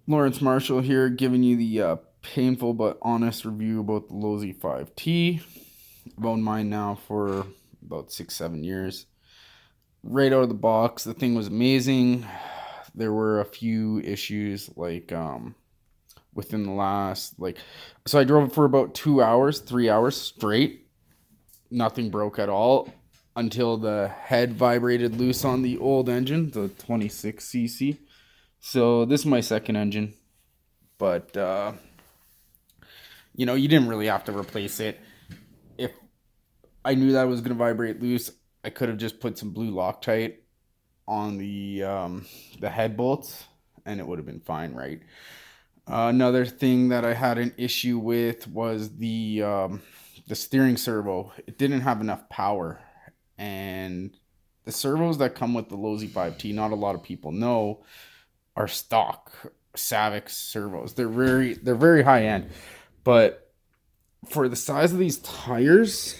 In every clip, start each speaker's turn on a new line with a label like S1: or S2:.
S1: Lawrence Marshall here, giving you the painful but honest review about the Losi 5T. I've owned mine now for about 6, 7 years. Right out of the box, the thing was amazing. There were a few issues within the last so I drove it for about 2 hours, 3 hours straight. Nothing broke at all until the head vibrated loose on the old engine, the 26cc. So this is my second engine, but you didn't really have to replace it. If I knew that was going to vibrate loose, I could have just put some blue Loctite on the head bolts, and it would have been fine, right? Another thing that I had an issue with was the steering servo. It didn't have enough power, and the servos that come with the Losi 5T, not a lot of people know, are stock Savic servos. They're very high end, but for the size of these tires,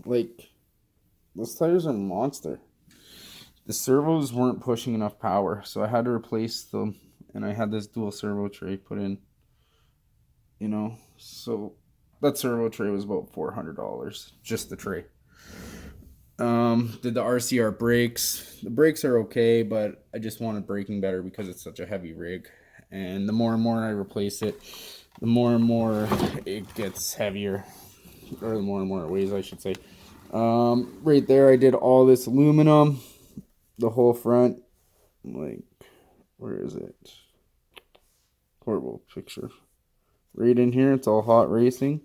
S1: like those tires are monster. The servos weren't pushing enough power, so I had to replace them, and I had this dual servo tray put in. So that servo tray was about $400, just the tray. Did the RCR brakes? The brakes are okay, but I just wanted braking better because it's such a heavy rig, and the more and more I replace it, the more and more it gets heavier, or the more and more it weighs, I should say. Right there, I did all this aluminum, the whole front. Like, where is it? Horrible picture. Right in here, it's all hot racing.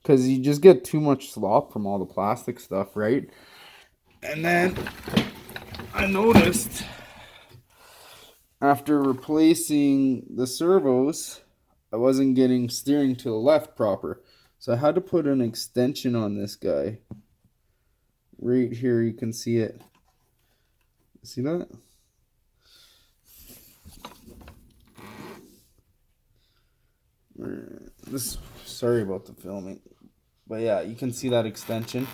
S1: Because you just get too much slop from all the plastic stuff, right? And then I noticed after replacing the servos, I wasn't getting steering to the left proper. So I had to put an extension on this guy. Right here, you can see it. See that? Sorry about the filming. But yeah, you can see that extension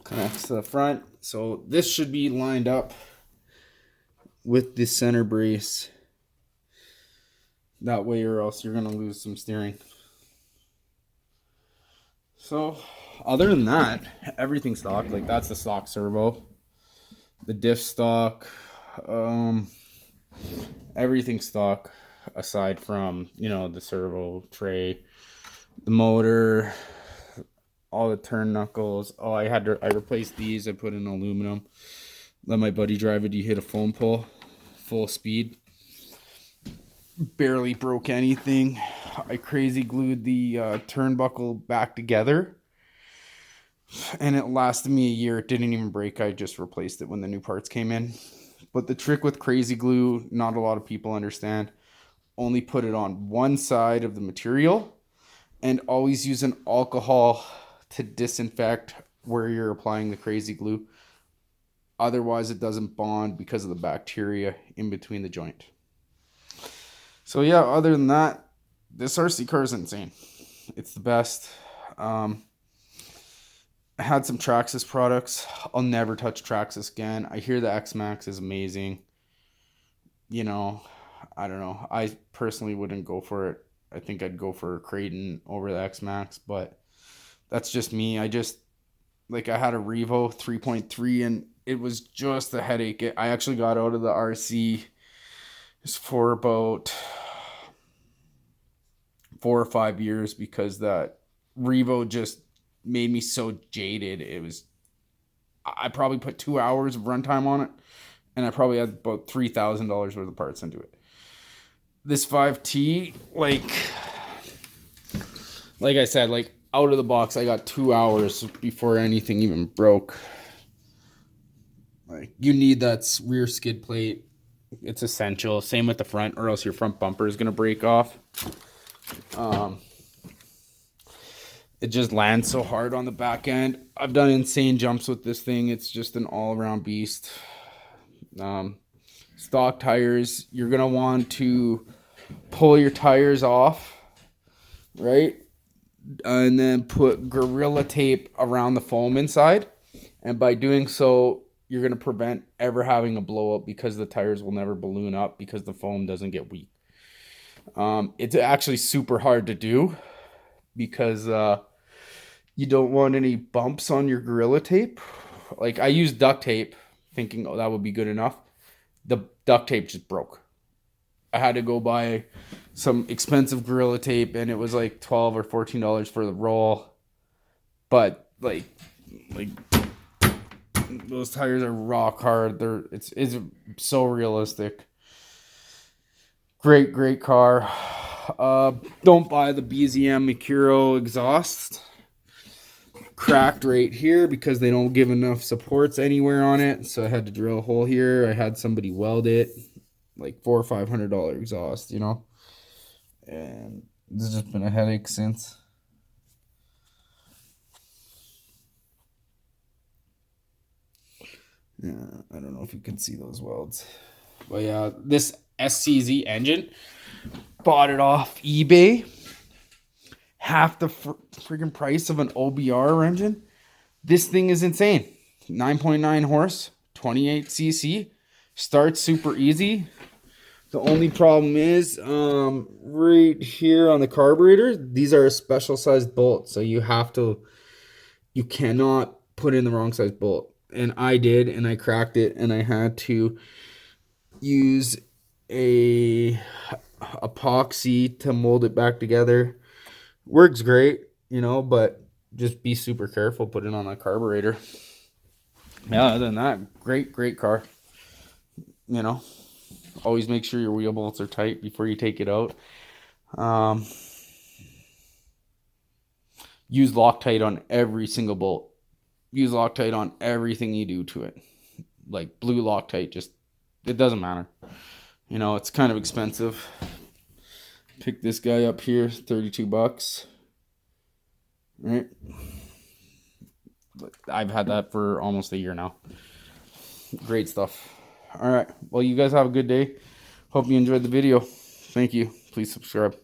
S1: connects to the front. So this should be lined up with the center brace. That way, or else you're going to lose some steering. So other than that, everything's stock. Like, that's the stock servo. The diff stock. Everything stock aside from, the servo tray, the motor, all the turn knuckles. Oh, I replaced these. I put in aluminum. Let my buddy drive it. He hit a foam pole, full speed. Barely broke anything. I crazy glued the turnbuckle back together, and it lasted me a year. It didn't even break. I just replaced it when the new parts came in. But the trick with crazy glue, not a lot of people understand. Only put it on one side of the material, and always use an alcohol to disinfect where you're applying the crazy glue. Otherwise, it doesn't bond because of the bacteria in between the joint. So yeah, other than that, this RC car is insane. It's the best. I had some Traxxas products. I'll never touch Traxxas again. I hear the X Max is amazing. You know, I don't know. I personally wouldn't go for it. I think I'd go for Creighton over the X Max, but that's just me. I had a Revo 3.3, and it was just a headache. I actually got out of the RC for about 4 or 5 years because that Revo just made me so jaded. I probably put 2 hours of runtime on it, and I probably had about $3,000 worth of parts into it. This 5T, like I said, out of the box, I got 2 hours before anything even broke. Like, you need that rear skid plate. It's essential. Same with the front, or else your front bumper is gonna break off. It just lands so hard on the back end. I've done insane jumps with this thing. It's just an all-around beast. Stock tires, you're gonna want to pull your tires off, right? And then put Gorilla Tape around the foam inside. And by doing so, you're going to prevent ever having a blow up because the tires will never balloon up because the foam doesn't get weak. It's actually super hard to do because you don't want any bumps on your Gorilla Tape. Like I used duct tape thinking, oh, that would be good enough. The duct tape just broke. I had to go buy some expensive Gorilla Tape, and it was like $12 or $14 for the roll. But like those tires are rock hard. It's so realistic. Great car. Don't buy the BZM Mikuro exhaust. Cracked right here because they don't give enough supports anywhere on it, so I had to drill a hole here. I had somebody weld it, like $400 or $500 exhaust, you know, and this has just been a headache since. Yeah, I don't know if you can see those welds, but yeah, this SCZ engine, bought it off eBay, half the freaking price of an OBR engine. This thing is insane. 9.9 horse, 28 cc, starts super easy. The only problem is right here on the carburetor, these are a special sized bolt, so you cannot put in the wrong size bolt. And I did, and I cracked it, and I had to use a epoxy to mold it back together. Works great, you know, but just be super careful putting on a carburetor. Yeah, other than that, great car. You know, always make sure your wheel bolts are tight before you take it out. Use Loctite on every single bolt. Use Loctite on everything you do to it. Like blue Loctite, just, it doesn't matter. You know, it's kind of expensive. Pick this guy up here, $32. Right? I've had that for almost a year now. Great stuff. All right. Well, you guys have a good day. Hope you enjoyed the video. Thank you. Please subscribe.